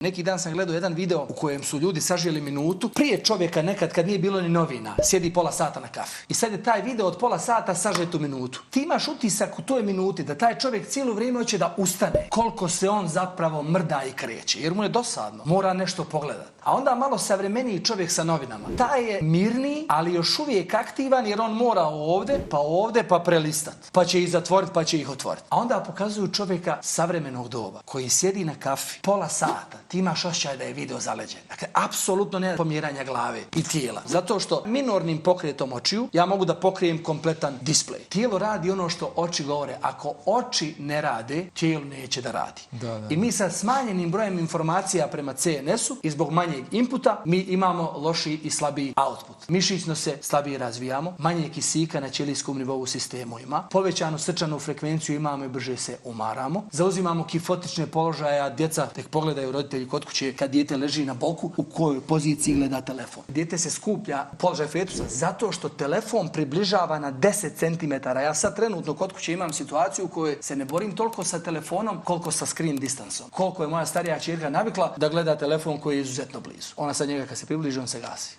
Neki dan sam gledao jedan video u kojem su ljudi saželi minutu. Prije čovjeka nekad kad nije bilo ni novina, sjedi pola sata na kafi. I sad je taj video od pola sata sažet u minutu. Ti imaš utisak u toj minuti da taj čovjek cijelo vrijeme hoće da ustane. Koliko se on zapravo mrda i kreće. Jer mu je dosadno. Mora nešto pogledati. A onda malo savremeniji čovjek sa novinama. Taj je mirniji, ali još uvijek aktivan jer on mora ovdje, pa prelistat. Pa će ih zatvoriti, pa će ih otvoriti. A onda pokazuju čovjeka savremenog doba koji sjedi na kafi pola sata. Ti imaš osjećaj da je video zaleđen. Dakle, apsolutno nema pomjeranja glave i tijela. Zato što minornim pokretom očiju ja mogu da pokrijem kompletan displej. Tijelo radi ono što oči govore. Ako oči ne rade, tijelo neće da radi. I mi sa smanjenim brojem informacija prema CNS-u i zbog manjeg inputa mi imamo lošiji i slabiji output. Mišićno se slabije razvijamo, manje kisika na ćelijskom nivou sistemu ima, povećanu srčanu frekvenciju imamo i brže se umaramo, zauzimamo kifotične položaje, a djeca tek pogledaju roditelji kod kuće kad dijete leži na boku u kojoj poziciji gleda telefon. Dijete se skuplja položaj fetusa zato što telefon približava na 10 cm. Ja sad trenutno kod kuće imam situaciju u kojoj se ne borim toliko sa telefonom koliko sa screen distanceom. Koliko je moja starija ćerka navikla da gleda telefon koji je izuzetno blizu. Ona sad njega kad se približi, on se gasi.